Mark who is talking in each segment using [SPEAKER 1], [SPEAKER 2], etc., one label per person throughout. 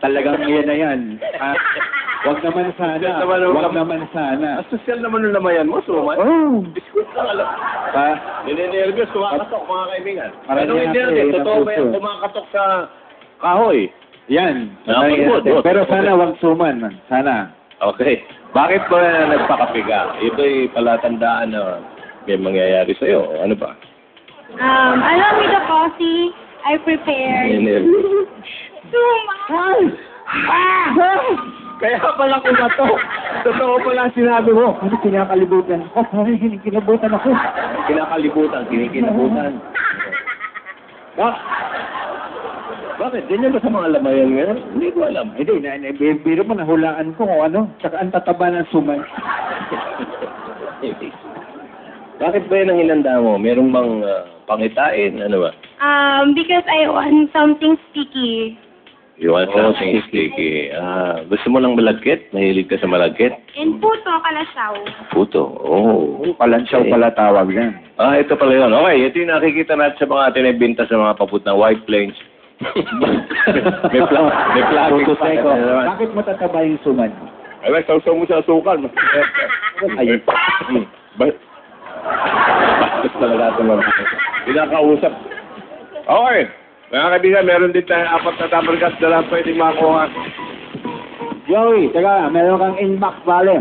[SPEAKER 1] talagang yan na yan. Wag naman sana. Wag naman sana.
[SPEAKER 2] Social naman yung lamayan mo, suman.
[SPEAKER 1] Oh!
[SPEAKER 2] Biskuit lang, alam. Ninenervyos, kumakatok, mga kaibigan.
[SPEAKER 1] Parang
[SPEAKER 2] Ano hindi natin,
[SPEAKER 1] yan,
[SPEAKER 2] totoo ba yung
[SPEAKER 1] puso.
[SPEAKER 2] kumakatok sa kahoy?
[SPEAKER 1] Yan.
[SPEAKER 2] Nakapagod.
[SPEAKER 1] Pero sana wag suman. Sana.
[SPEAKER 2] Okay. Bakit ba nagpakapiga? Ito'y palatandaan na may mangyayari sa'yo. Ano ba?
[SPEAKER 3] Along with the coffee, I prepared
[SPEAKER 2] Ninenervyos.
[SPEAKER 3] suman.
[SPEAKER 1] Kaya pala kumatok. Totoo pala ang sinabi mo. Ano kinakalibutan? Kinikilabutan ako.
[SPEAKER 2] Kinikilabutan. Bakit? Ganyan ba sa mga lamayan ngayon? Hindi ko alam.
[SPEAKER 1] Hindi, biro mo nahulaan ko kung ano. Tsaka ang tataba ng suman.
[SPEAKER 2] Bakit ba yun ang hinanda mo? Merong bang pangitain? Ano ba?
[SPEAKER 3] Because I want something sticky.
[SPEAKER 2] You want something sticky. Gusto mo ng malagkit? Mahilig ka sa malagkit?
[SPEAKER 3] And puto, kalasaw.
[SPEAKER 2] Puto. Oh.
[SPEAKER 1] Palansyaw pala tawag yan.
[SPEAKER 2] Ito pala yun. Okay, ito yung nakikita natin sa mga tinibinta sa mga paput na White Plains. may plastic
[SPEAKER 1] Puto
[SPEAKER 2] pa.
[SPEAKER 1] seko. Bakit matataba yung suman?
[SPEAKER 2] Ay, sausaw mo sa asukal.
[SPEAKER 1] Ay,
[SPEAKER 2] Bastos talaga ito mga pinakausap. Okay. Mga kaibigan, meron din tayo 4 na double gas na lang pwedeng makuha.
[SPEAKER 1] Joey, teka, meron kang inbox bale.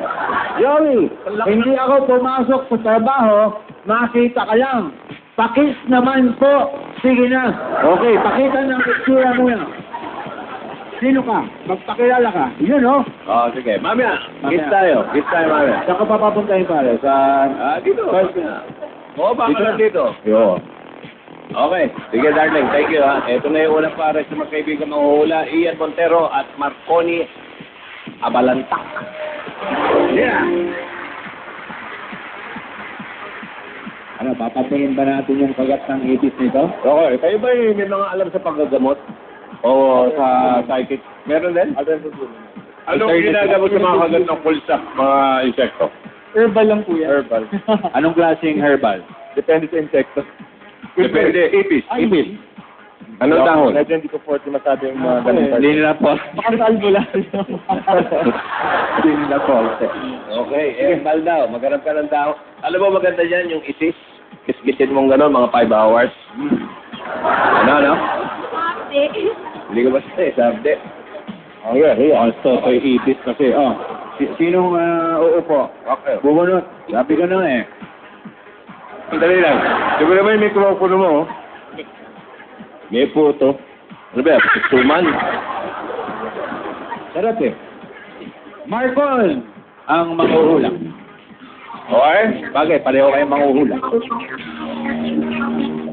[SPEAKER 1] Joey, hindi ako pumasok sa trabaho, makita ka lang. Pakis naman po. Sige na. Okay, pakita ng itsura mo na. Sino ka? Magpakilala ka. Yun, oh.
[SPEAKER 2] Sige. Mamaya, kiss tayo. Kiss tayo, mamaya.
[SPEAKER 1] Saan ka papapuntahin pare? Sa...
[SPEAKER 2] Dito.
[SPEAKER 1] First,
[SPEAKER 2] Oo, baka
[SPEAKER 1] Dito
[SPEAKER 2] na
[SPEAKER 1] na.
[SPEAKER 2] dito.
[SPEAKER 1] Yo.
[SPEAKER 2] Okay. Sige, darling. Thank you, ha. Ito na yung unang para sa mga kaibigan mahuhula. Ian Montero at Marconi Abalantak. Yeah.
[SPEAKER 1] Ano, papatingin ba natin yung kagat ng ipis nito?
[SPEAKER 2] Okay. Kayo ba may mga alam sa paggagamot? O sa psychic? Meron din? Anong ginagawa sa mga kagat ng pulsak, mga insekto?
[SPEAKER 4] Herbal lang po yan.
[SPEAKER 2] Herbal.
[SPEAKER 1] Anong klaseng herbal?
[SPEAKER 4] Depende sa insekto.
[SPEAKER 2] Depende. Ipis.
[SPEAKER 1] Ipis.
[SPEAKER 2] Anong dahon?
[SPEAKER 4] Medyo hindi ko forte masabi yung mga ganun.
[SPEAKER 1] Hindi nila po.
[SPEAKER 4] Makasalbo lang.
[SPEAKER 1] Hindi nila po.
[SPEAKER 2] Okay, herbal daw. Maghanap ka ng dahon. Alam mo maganda dyan, yung isis. Kiskisin mong gano'n, mga 5 hours. Ano?
[SPEAKER 3] Coffee.
[SPEAKER 2] Hindi ka ba sabi?
[SPEAKER 1] Okay, also, so ipis kasi. Oh, sinong uupo?
[SPEAKER 2] Okay.
[SPEAKER 1] Bubunot. Sabi ko na eh.
[SPEAKER 2] Dali lang. Di ba naman yung mikropono mo? May puto. Ano ba? Suman.
[SPEAKER 1] Sarap eh. Marcon ang manghuhula.
[SPEAKER 2] Okay?
[SPEAKER 1] Bagay, pareho kayong manghuhula.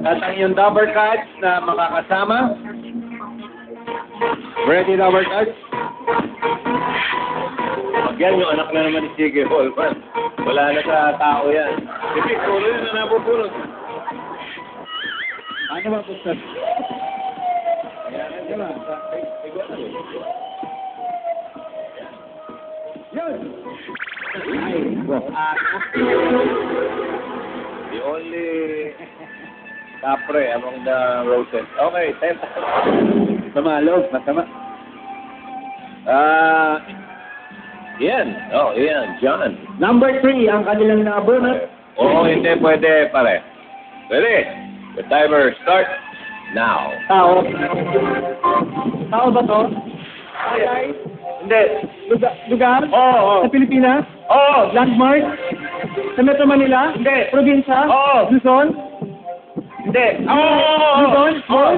[SPEAKER 1] At ang yung double cards na makakasama. Ready, double cards?
[SPEAKER 2] Yan yung anak na naman ni Sige Holman. Wala na sa tao yan. Sige, puro yun na napupulot.
[SPEAKER 1] Ano ba gusto? Yan ba? Yun! Ay,
[SPEAKER 2] The only kapre among the roses. Okay, 10.
[SPEAKER 1] Tumalo, matama.
[SPEAKER 2] Ian. Oh, Ian. John.
[SPEAKER 1] Number 3 ang kanilang nabunot.
[SPEAKER 2] Oo, hindi pwede, pare. Ready? The timer starts now.
[SPEAKER 4] Tao. Tao ba to? Ay.
[SPEAKER 2] Hindi.
[SPEAKER 4] Lugar?
[SPEAKER 2] Oo.
[SPEAKER 4] Sa Pilipinas?
[SPEAKER 2] Oo.
[SPEAKER 4] Landmark? Sa Metro Manila?
[SPEAKER 2] Hindi.
[SPEAKER 4] Probinsya?
[SPEAKER 2] Oo.
[SPEAKER 4] Luzon?
[SPEAKER 2] Hindi. Oo.
[SPEAKER 4] Luzon?
[SPEAKER 2] Oo.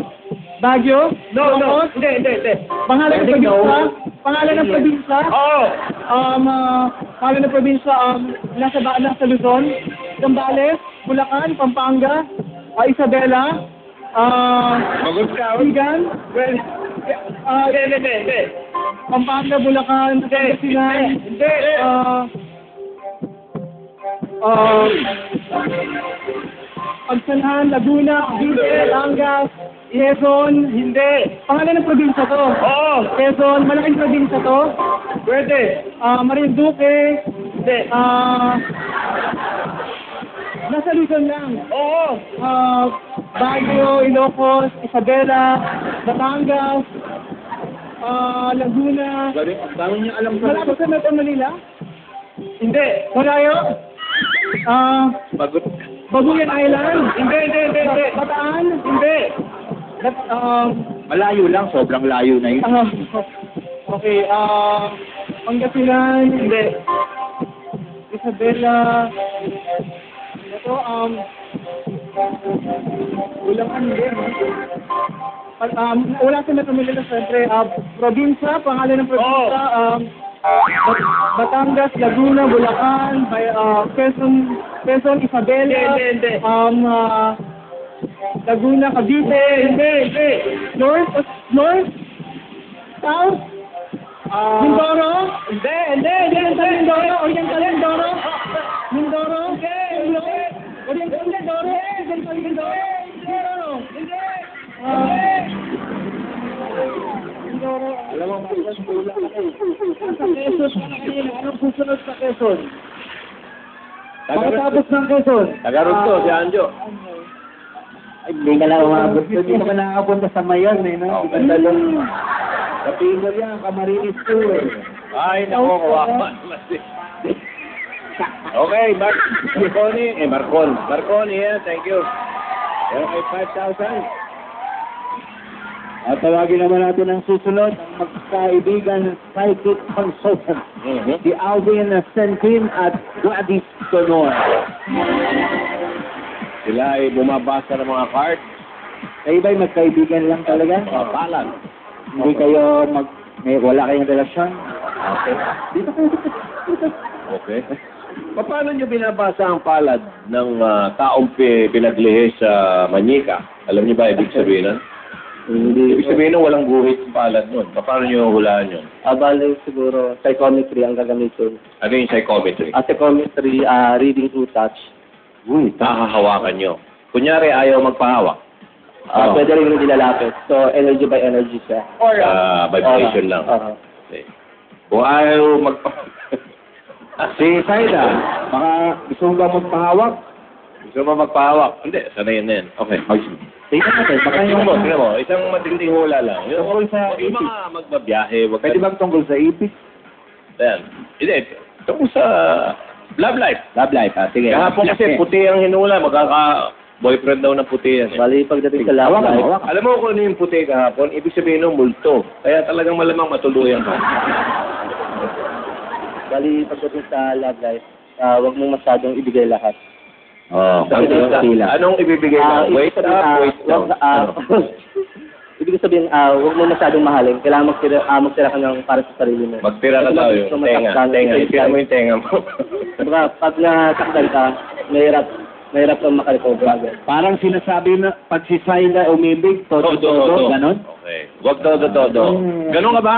[SPEAKER 4] Baguio?
[SPEAKER 2] No.
[SPEAKER 4] Ilocos?
[SPEAKER 2] Hindi.
[SPEAKER 4] Pangalan ng
[SPEAKER 1] Pwede
[SPEAKER 4] probinsya?
[SPEAKER 1] no.
[SPEAKER 4] Pangalan ng probinsya?
[SPEAKER 2] Oo.
[SPEAKER 4] Pangalan ng probinsya, nasa Luzon? Zambales? Bulacan? Pampanga? Isabela?
[SPEAKER 2] Magot ka.
[SPEAKER 4] Sigan?
[SPEAKER 2] Hindi.
[SPEAKER 4] Pampanga, Bulacan, Pangasinan?
[SPEAKER 2] Hindi.
[SPEAKER 4] Pagsanhan, Laguna, Cavite, Angas, Quezon, hindi. Pangalan ng probinsya to.
[SPEAKER 2] Oo.
[SPEAKER 4] Quezon, malaking probinsya to.
[SPEAKER 2] Pwede.
[SPEAKER 4] Marinduque, hindi. Nasa Luzon lang.
[SPEAKER 2] Oo.
[SPEAKER 4] Baguio, Ilocos, Isabela, Batangas, Laguna.
[SPEAKER 1] Paano niya alam sa
[SPEAKER 4] Malapit sa Metro Manila? Hindi. Malayo?
[SPEAKER 2] Bagot.
[SPEAKER 4] Baguyan Island? Hindi. Bataan? Hindi.
[SPEAKER 1] Malayo lang, sobrang layo na yun.
[SPEAKER 4] Okay, Pangasinan? Hindi. Isabela? Ito, Bulacan, hindi. Wala sa Metro Manila, siyempre. Probinsya, pangalan ng probinsya. Batangas, Laguna, Bulacan, Quezon, Isabela. Hindi. Laguna, Cavite. Hindi. North? South? Mindoro? Hindi. Mindoro? Oriental Mindoro? Mindoro? Oriental Mindoro? Oriental Mindoro? Mindoro?
[SPEAKER 1] Alam mo, sa Quezon, anong susunod sa Quezon? Pagkatapos ng Quezon.
[SPEAKER 2] Tagarugto, si Anjo.
[SPEAKER 1] Ay, hindi ka lang umabot. Hindi ka nakakapunta sa Mayon, eh, no?
[SPEAKER 2] Okay.
[SPEAKER 1] Iba talong. Kapigol yan, Camarines Tour.
[SPEAKER 2] Ay, nako, kawawa. Okay, Marconi, yeah, thank you. Okay, 5,000.
[SPEAKER 1] At tawagin naman natin ang susunod, ang magkaibigan psychic consultant, si Alvin Sentin at Gladys Sonor.
[SPEAKER 2] Sila ay bumabasa ng mga cards.
[SPEAKER 1] Kayo ba'y magkaibigan lang talaga?
[SPEAKER 2] Palag.
[SPEAKER 1] Hindi kayo wala kayong relasyon?
[SPEAKER 2] Okay.
[SPEAKER 1] Dito kayo.
[SPEAKER 2] Okay. Paano nyo binabasa ang palad ng taong pinaglihi sa Manika? Alam niyo ba ibig sabihin nun?
[SPEAKER 1] Hindi.
[SPEAKER 2] Ibig sabihin nun walang guhit sa palad nun. Paano nyo hulaan yun?
[SPEAKER 4] Bale, siguro, psychometry ang gagamitin.
[SPEAKER 2] Ano yung psychometry?
[SPEAKER 4] Psychometry, reading through touch.
[SPEAKER 1] Uy,
[SPEAKER 2] Hahawakan nyo. Kunyari ayaw magpahawak.
[SPEAKER 4] Pwede rin yung nilalapit. So, energy by energy siya. Or,
[SPEAKER 2] Vibration lang. Okay. Kung ayaw
[SPEAKER 1] si Saida, baka gusto mo ba magpahawak?
[SPEAKER 2] Gusto mo magpahawak? Hindi, sanayin na yan. Okay.
[SPEAKER 1] Tingnan natin, baka
[SPEAKER 2] Tingnan
[SPEAKER 1] yung
[SPEAKER 2] mo, isang matinding hula lang.
[SPEAKER 1] Tungkol sa
[SPEAKER 2] Yung mga magbabiyahe, wag
[SPEAKER 1] Pwede bang tungkol sa ipis?
[SPEAKER 2] Yan. Hindi, tungkol sa love life.
[SPEAKER 1] Love life, sige.
[SPEAKER 2] Kahapon kasi puti ang hinula, magkaka-boyfriend daw ng puti yan.
[SPEAKER 4] bali, pagdating sa love life,
[SPEAKER 2] Alam mo kung ano yung puti kahapon? Ibig sabihin ng multo. Kaya talagang malamang matuluyan ka.
[SPEAKER 4] bali, pagdating sa love life, wag mong masyadong ibigay lahat.
[SPEAKER 2] Anong ibibigay mo? Wait up, wait down.
[SPEAKER 4] Ibig sabihin, huwag mo masyadong mahalin. Kailangan magtira ka ng para sa sarili mo.
[SPEAKER 2] Magtira ka daw yung tenga. Itira mo yung tenga mo.
[SPEAKER 4] Diba, pag nasaktan ka, mahirap kang makarecover.
[SPEAKER 1] Parang sinasabi na pag si Saida umibig, todo, ganon?
[SPEAKER 2] Okay. Huwag todo. Ganon ka ba?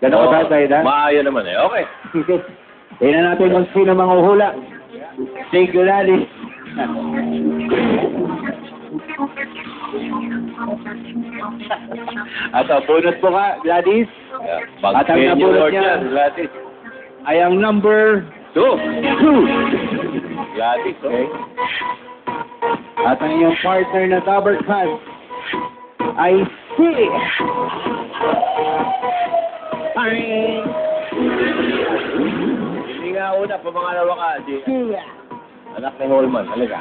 [SPEAKER 1] Ganon ka ba, Saida?
[SPEAKER 2] Maaya naman eh. Okay.
[SPEAKER 1] Tingnan natin kung sino manguhula. Si Gladys. At bunot po ka, Gladys. At ang nabunot niya
[SPEAKER 2] Gladys.
[SPEAKER 1] ay ang number 2.
[SPEAKER 2] Gladys, okay.
[SPEAKER 1] At ang iyong partner na double card ay si...
[SPEAKER 2] Hindi nga una, pamangalawa ka. Anak ni Holman, talaga.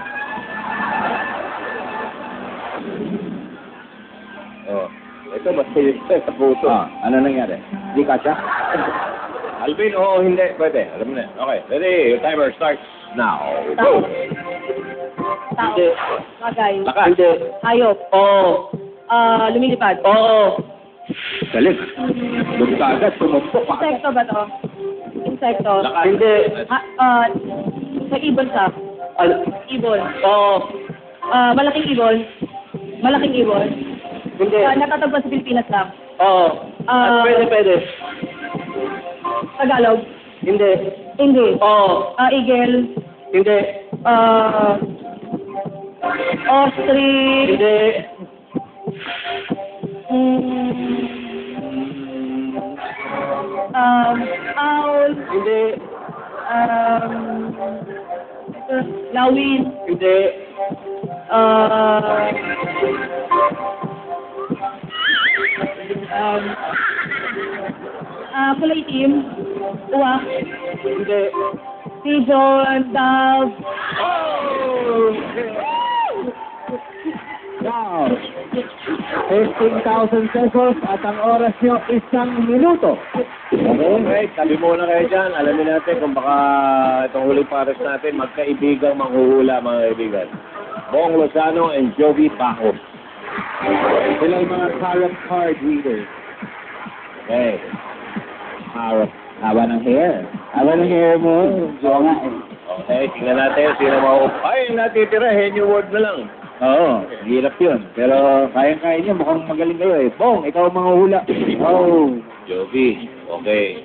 [SPEAKER 2] Oh, ito mas sa puto.
[SPEAKER 1] Ano nangyari? Di ka siya?
[SPEAKER 2] Alvin, oo, hindi. Pwede. Alam mo na. Okay, ready? Your timer starts now. Go!
[SPEAKER 3] Tao. Bagay.
[SPEAKER 2] Lakas.
[SPEAKER 4] Hindi.
[SPEAKER 3] Hayop.
[SPEAKER 4] Oo.
[SPEAKER 3] Lumilipad.
[SPEAKER 4] Oo.
[SPEAKER 1] Galing. Doon ka agad, sumumpok ka.
[SPEAKER 3] Insekto ba to? Insekto.
[SPEAKER 2] Lakas.
[SPEAKER 4] Hindi.
[SPEAKER 3] Sa ibon sa. Ibon.
[SPEAKER 4] Oo.
[SPEAKER 3] Malaking ibon. Malaking ibon.
[SPEAKER 4] Hindi.
[SPEAKER 3] Natatagpuan sa Pilipinas lang.
[SPEAKER 4] Oo. Pwede.
[SPEAKER 3] Tagalog.
[SPEAKER 4] Hindi.
[SPEAKER 3] Hindi.
[SPEAKER 4] Oo.
[SPEAKER 3] Eagle.
[SPEAKER 4] Hindi.
[SPEAKER 3] Ostrich.
[SPEAKER 4] Hindi.
[SPEAKER 3] Owl.
[SPEAKER 4] Hindi.
[SPEAKER 3] Lawin.
[SPEAKER 4] Hindi.
[SPEAKER 3] kulay itim. Uwak.
[SPEAKER 1] Hindi.
[SPEAKER 3] Pigeon, dove.
[SPEAKER 1] Now, 15,000 pesos at ang oras nyo 1 minuto. Okay?
[SPEAKER 2] Okay, tabi muna kayo dyan. Alamin natin kung baka itong huling pares natin, magkaibigang manghuhula, mga kaibigan. Bong Lozano and Joey Bajo.
[SPEAKER 1] Sila yung mga tarot card readers.
[SPEAKER 2] Okay.
[SPEAKER 1] Tarot. Haba ng hair. Haba ng hair mo. Oo nga eh.
[SPEAKER 2] Okay, tingnan natin sino ay, natitira, henyo word na lang.
[SPEAKER 1] Oo, hirap yun. Pero kayang-kaya niya, mukhang magaling kayo eh. Bong, ikaw ang manguhula. Oh.
[SPEAKER 2] Joey, okay.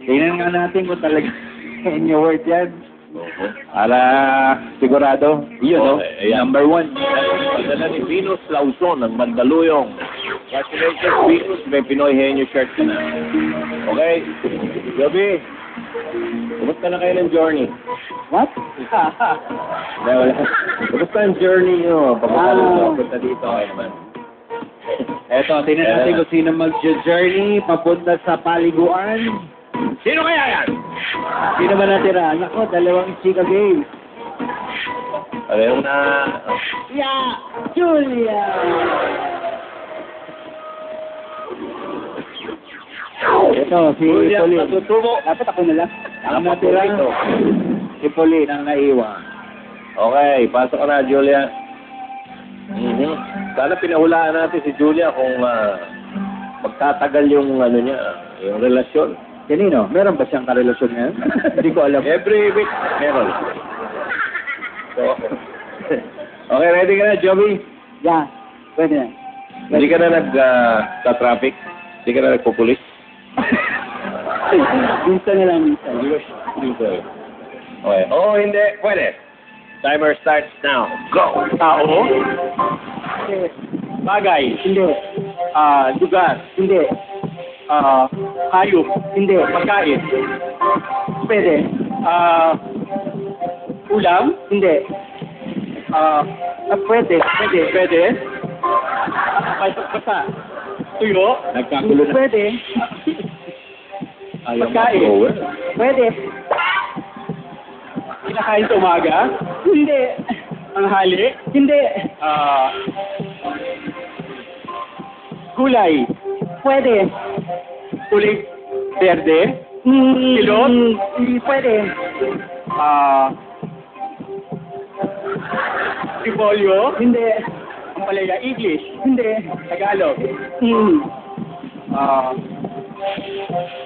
[SPEAKER 1] Tingnan nga natin kung talaga in your word yan.
[SPEAKER 2] Okay.
[SPEAKER 1] Para sigurado. Yun, no?
[SPEAKER 2] Okay, ayan.
[SPEAKER 1] Number 1.
[SPEAKER 2] Pagdala ni Venus Lauzon ng Mandaluyong. Congratulations, Venus. May Pinoy henyo shirt ka na. Okay. Joey, kumusta na kayo ng journey?
[SPEAKER 1] What?
[SPEAKER 2] Wala. Kumusta ang journey nyo? Papunta dito kayo naman.
[SPEAKER 1] Eto, tingnan natin kung sino mag-journey papunta sa paliguan.
[SPEAKER 2] Sino kaya yan?
[SPEAKER 1] Sino ba natira? Nako, 2 chika games.
[SPEAKER 2] Ayaw na.
[SPEAKER 1] Yeah, Julia! Ito, si
[SPEAKER 2] Julia,
[SPEAKER 1] Pauline.
[SPEAKER 2] natutubo.
[SPEAKER 1] Dapat ako na lang. Ang
[SPEAKER 2] Dapat
[SPEAKER 1] natira,
[SPEAKER 2] ito.
[SPEAKER 1] si Pauline ang naiwan.
[SPEAKER 2] Okay, pasok ka na, Julia. Sana pinahulaan natin si Julia kung magtatagal yung ano niya, yung relasyon.
[SPEAKER 1] Kanino? Meron ba siyang karelasyon ngayon? Hindi ko alam.
[SPEAKER 2] Every week, meron. So, okay, ready ka na, Joey?
[SPEAKER 1] Yeah, pwede na.
[SPEAKER 2] Hindi ka na sa-traffic? Hindi ka na nagpupulis?
[SPEAKER 1] Minsan na lang, minsan.
[SPEAKER 2] Okay. Oh, hindi. Pwede. Timer starts now. Go!
[SPEAKER 4] Tao?
[SPEAKER 1] Hindi.
[SPEAKER 4] Bagay?
[SPEAKER 1] Hindi.
[SPEAKER 4] Lugar?
[SPEAKER 1] Hindi.
[SPEAKER 4] Hayop?
[SPEAKER 1] Hindi.
[SPEAKER 4] Pagkain?
[SPEAKER 1] Pwede.
[SPEAKER 4] Ulam?
[SPEAKER 1] Hindi. Pwede. Pwede.
[SPEAKER 4] Pwede? Basta? Tuyo?
[SPEAKER 2] Nagkagulo na.
[SPEAKER 1] Pwede.
[SPEAKER 2] Ayaw
[SPEAKER 4] Pagkain.
[SPEAKER 2] mag-over.
[SPEAKER 1] Pwede.
[SPEAKER 4] Kinakain sa umaga?
[SPEAKER 1] Hindi.
[SPEAKER 4] Ang hali?
[SPEAKER 1] Hindi.
[SPEAKER 4] Gulay?
[SPEAKER 1] Pwede.
[SPEAKER 4] Kulay verde? Silot?
[SPEAKER 1] Hindi pwede.
[SPEAKER 4] Repolyo?
[SPEAKER 1] Hindi.
[SPEAKER 4] Ang palaya, English?
[SPEAKER 1] Hindi.
[SPEAKER 4] Tagalog?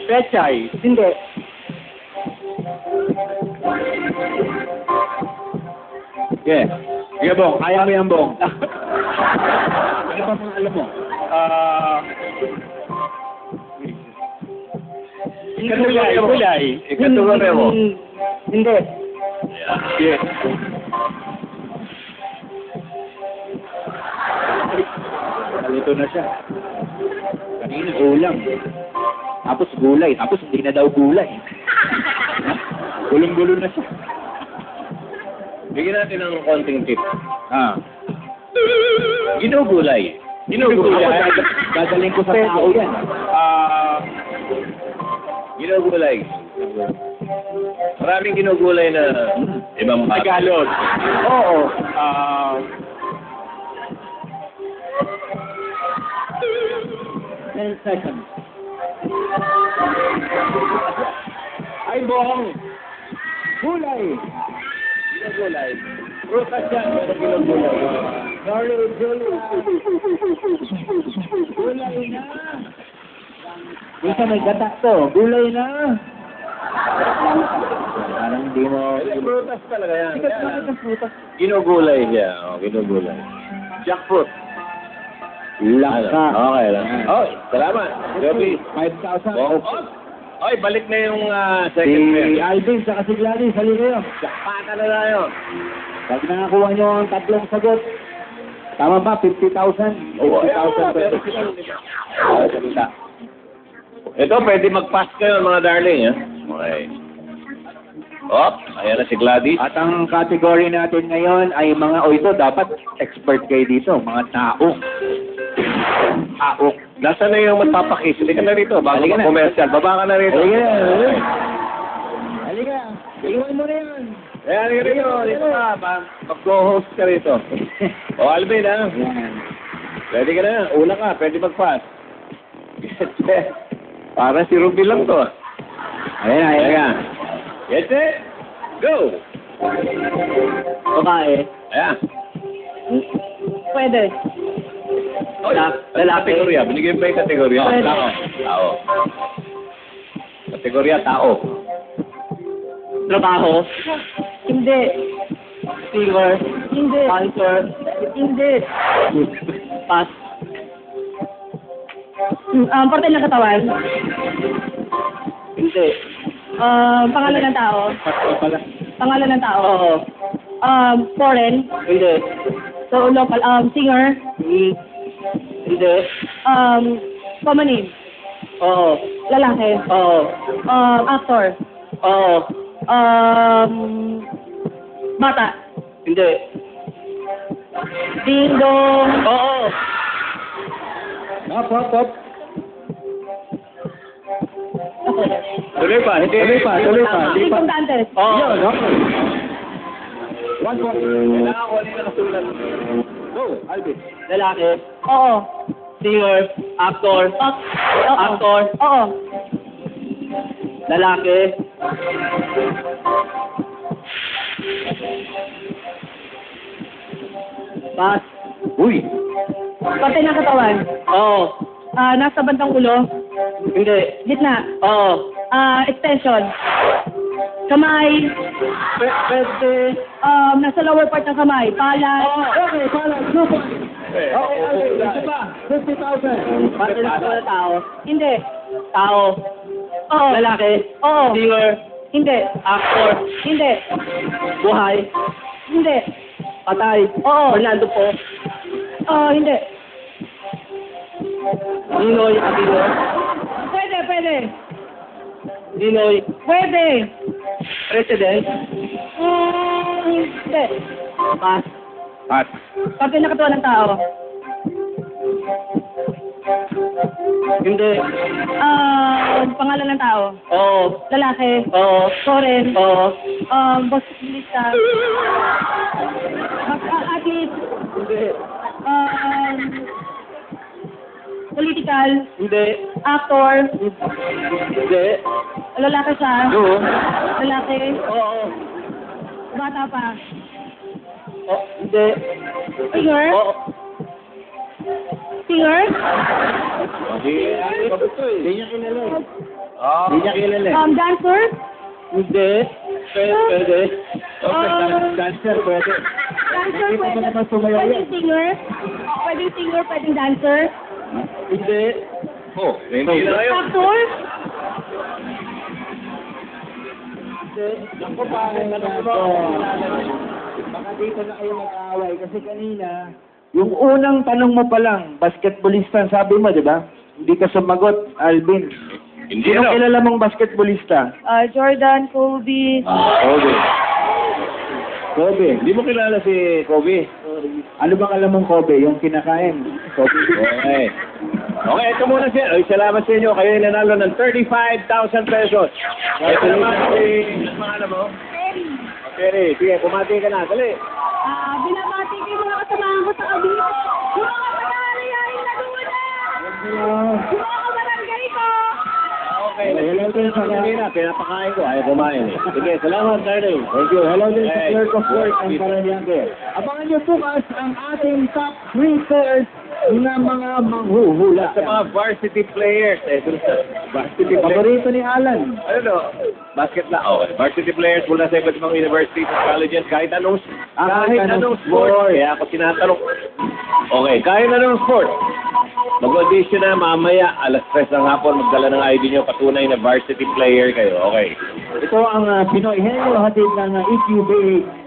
[SPEAKER 4] Pechay?
[SPEAKER 1] Hindi. Yeah. Sige, Bong. Kaya mo yan, Bong. Ano pa mga alam mo?
[SPEAKER 4] Gulay?
[SPEAKER 2] Ikadulo mo.
[SPEAKER 1] Hindi.
[SPEAKER 2] Yeah.
[SPEAKER 1] Nalito na siya. Kanina ulam. Tapos gulay. Tapos hindi na daw gulay. Gulong-gulo na siya.
[SPEAKER 2] Bigyan natin ng konting tip.
[SPEAKER 1] Ah.
[SPEAKER 2] Ginugulay. Ginugulay.
[SPEAKER 1] Dadaling ko sa tao yan.
[SPEAKER 2] Ginugulay. Maraming ginugulay na ibang bagay.
[SPEAKER 4] Tagalog?
[SPEAKER 1] Oo. 10 seconds. Ay, Bong! Gulay!
[SPEAKER 2] Ginugulay. Prutas yan, pero ginugulay.
[SPEAKER 1] Sorry, gulay. Gulay na! Isa may gata to. Gulay na! Parang hindi mo...
[SPEAKER 2] Prutas talaga yan.
[SPEAKER 1] Sikat na ito frutas.
[SPEAKER 2] Ginugulay siya. Oh, ginugulay. Jackfruit.
[SPEAKER 1] Laka.
[SPEAKER 2] Okay lang. Oh, salamat. Joby.
[SPEAKER 1] 5,000.
[SPEAKER 2] Oh, oy, balik na yung second pair.
[SPEAKER 1] Si Alvin, saka si Gladys, halin kayo.
[SPEAKER 2] Jakpata na tayo.
[SPEAKER 1] Pag nakakuha nyo ang 3 sagot, tama ba? 50,000? 50,000 pesos. Salita.
[SPEAKER 2] Ito, pwede mag-pass kayo mga darling. Okay. Oh, ayan na si Gladys.
[SPEAKER 1] At ang category natin ngayon ay mga, ito, dapat expert kayo dito, mga tao. Tao.
[SPEAKER 2] Nasaan na yung magpapakis? Hindi ka na rito. Bago
[SPEAKER 1] Halika na.
[SPEAKER 2] mag-commercial. Baba ka na rito.
[SPEAKER 1] Halika na. Halika. Iwan mo na yan.
[SPEAKER 2] Eh, halika rito. Dito ka. Mag-co-host ka rito. O, Alvin, ha?
[SPEAKER 1] Yan.
[SPEAKER 2] Pwede ka na. Una ka. Pwede mag-pass. Para si Ruby lang to.
[SPEAKER 1] Ayan na, ayan na.
[SPEAKER 2] Get it? Go!
[SPEAKER 4] Babae.
[SPEAKER 2] Ayan.
[SPEAKER 3] Pwede.
[SPEAKER 2] Oh, lalaki. Kategorya. Binigyan ba yung kategorya?
[SPEAKER 3] Pwede.
[SPEAKER 2] Tao. Tao. Kategorya, tao.
[SPEAKER 4] Trabaho.
[SPEAKER 3] Hindi.
[SPEAKER 4] Singer.
[SPEAKER 3] Hindi.
[SPEAKER 4] Dancer.
[SPEAKER 3] Hindi.
[SPEAKER 4] Pass.
[SPEAKER 3] Parte ng katawan.
[SPEAKER 4] Hindi.
[SPEAKER 3] Pangalan ng tao. Pangalan ng tao.
[SPEAKER 4] Oo.
[SPEAKER 3] Foreign.
[SPEAKER 4] Hindi.
[SPEAKER 3] So, local. Singer.
[SPEAKER 4] Hindi.
[SPEAKER 3] Common name.
[SPEAKER 4] Oo.
[SPEAKER 3] Lalaki.
[SPEAKER 4] Oo.
[SPEAKER 3] Actor.
[SPEAKER 4] Oo.
[SPEAKER 3] Bata.
[SPEAKER 4] Hindi.
[SPEAKER 3] Ding dong.
[SPEAKER 4] Oo.
[SPEAKER 1] Hop, hop, hop.
[SPEAKER 2] Tuloy pa. Hindi.
[SPEAKER 1] Tuloy pa, tuloy pa.
[SPEAKER 3] Ding dong Dantes.
[SPEAKER 4] Oo.
[SPEAKER 1] Yun, okay. One point.
[SPEAKER 2] Kailangan ko na nakasulat.
[SPEAKER 1] Go, Alvin.
[SPEAKER 4] Lalaki.
[SPEAKER 3] Oo.
[SPEAKER 4] Singer. Actor.
[SPEAKER 3] Oo.
[SPEAKER 4] Actor.
[SPEAKER 3] Oo.
[SPEAKER 4] Lalaki. Pass.
[SPEAKER 1] Uy.
[SPEAKER 3] Parte ng katawan.
[SPEAKER 4] Oo.
[SPEAKER 3] Nasa bandang ulo.
[SPEAKER 4] Hindi.
[SPEAKER 3] Gitna.
[SPEAKER 4] Oo.
[SPEAKER 3] Extension. Kamay.
[SPEAKER 4] Pwede.
[SPEAKER 3] Nasa lower part ng kamay. Palad.
[SPEAKER 1] Okay, pala. Super. Okay, Alvin. Isa pa. 50,000.
[SPEAKER 4] Parte ng mga tao.
[SPEAKER 3] Hindi.
[SPEAKER 4] Tao.
[SPEAKER 3] Oo.
[SPEAKER 4] Lalaki.
[SPEAKER 3] Oo.
[SPEAKER 4] Singer.
[SPEAKER 3] Hindi.
[SPEAKER 4] Actor.
[SPEAKER 3] Hindi.
[SPEAKER 4] Buhay.
[SPEAKER 3] Hindi.
[SPEAKER 4] Patay.
[SPEAKER 3] Oo.
[SPEAKER 4] Fernando po.
[SPEAKER 3] Hindi.
[SPEAKER 4] Ninoy Aquino.
[SPEAKER 3] Pwede, pwede.
[SPEAKER 4] Ninoy.
[SPEAKER 3] Pwede.
[SPEAKER 4] President.
[SPEAKER 3] Hindi.
[SPEAKER 4] Pass.
[SPEAKER 2] At.
[SPEAKER 3] Parte ng katawan ng tao.
[SPEAKER 4] Hindi.
[SPEAKER 3] Pangalan ng tao.
[SPEAKER 4] Oo.
[SPEAKER 3] Lalaki.
[SPEAKER 4] Oo.
[SPEAKER 3] Foreign.
[SPEAKER 4] Oo.
[SPEAKER 3] Basketballista. Athlete.
[SPEAKER 4] Hindi.
[SPEAKER 3] Political.
[SPEAKER 4] Hindi.
[SPEAKER 3] Actor.
[SPEAKER 4] Hindi.
[SPEAKER 3] Lalaki siya.
[SPEAKER 4] Oo.
[SPEAKER 3] Lalaki.
[SPEAKER 4] Oo.
[SPEAKER 3] Bata pa.
[SPEAKER 4] Oh, hindi.
[SPEAKER 3] Singer.
[SPEAKER 4] Oo.
[SPEAKER 3] Singer.
[SPEAKER 1] Hindi niya kilala.
[SPEAKER 2] Oh.
[SPEAKER 1] Hindi niya kilala.
[SPEAKER 3] Dancer.
[SPEAKER 4] Hindi. Pwede.
[SPEAKER 1] Dancer, pwede.
[SPEAKER 3] Dancer
[SPEAKER 1] Hindi pa
[SPEAKER 3] pwede.
[SPEAKER 1] naman sumayaw yan.
[SPEAKER 3] Pwedeng singer. Pwedeng singer, pwedeng dancer.
[SPEAKER 4] Hindi.
[SPEAKER 2] Oh, hindi na kayo.
[SPEAKER 3] Actor.
[SPEAKER 1] Ako pa, baka dito na kayo mag-aaway kasi kanina, yung unang tanong mo pa lang, basketballista ang sabi mo, di ba? Hindi ka sumagot, Alvin.
[SPEAKER 2] Hindi
[SPEAKER 1] Sino
[SPEAKER 2] na.
[SPEAKER 1] kilala mong basketballista?
[SPEAKER 3] Jordan, Kobe.
[SPEAKER 2] Kobe.
[SPEAKER 1] Kobe.
[SPEAKER 2] Hindi mo kilala si Kobe?
[SPEAKER 1] Ano bang alam mong Kobe? Yung kinakain. Kobe.
[SPEAKER 2] Okay. Okay, ito muna siya. Ay, salamat sa inyo. Kayo yung nanalo ng 35,000 pesos. Ito naman si... Ano alam mo? Perry. Sige, pumati ka na. Dali.
[SPEAKER 3] Binabati ko yung mga kasamahan ko sa Cavite. Yung mga pag-aarayain na doon na! Yung mga kabarangay ko!
[SPEAKER 2] Okay. Hello din sa kanina. Pinapakain ko. Ayaw kumain eh. Sige, salamat, Darling.
[SPEAKER 1] Thank you. Hello din sa
[SPEAKER 2] Hey.
[SPEAKER 1] Clerk of Work ng Paranaque. Abangan niyo bukas ang ating top 3 pairs na mga manghuhula.
[SPEAKER 2] Sa mga varsity players. Eh, dun sa varsity players.
[SPEAKER 1] Paborito ni Alan.
[SPEAKER 2] Ano no? Basket na. Okay. Varsity players mula sa iba't ibang universities at colleges. Kahit anong sport. Kaya ako tinatanong. Okay. Kahit anong sport. Mag-audition na mamaya. Alas 3 ng hapon. Magdala ng ID nyo. Patunay na varsity player kayo. Okay.
[SPEAKER 1] Ito ang Pinoy Henyo hatid ng EQB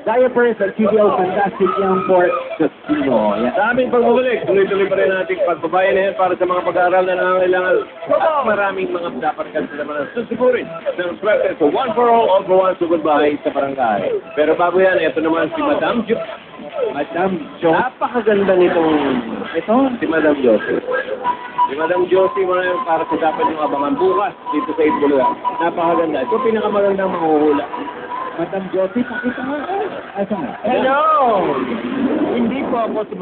[SPEAKER 1] Diapers at QBO Fantastic Young Port Casino. Yan.
[SPEAKER 2] Sa aming pagbabalik, tuloy-tuloy pa rin natin pagbabayan na yan para sa mga pag-aaral na nangangailangan at maraming mga dapat kasi naman ang susupurin ng swerte sa one for all for one sugod bahay sa barangay. Pero bago yan, ito naman si Madam Jo.
[SPEAKER 1] Madam Jo.
[SPEAKER 2] Napakaganda nitong
[SPEAKER 1] Ito.
[SPEAKER 2] si Madam Joseph. Si Madam Josie mo na yung para sa dapat yung abangan bukas dito sa Itbulaga. Napakaganda. Ito pinakamagandang manghuhula.
[SPEAKER 1] Madam Josie, pakita nga. Asa nga?
[SPEAKER 2] Hello! Hindi po ako si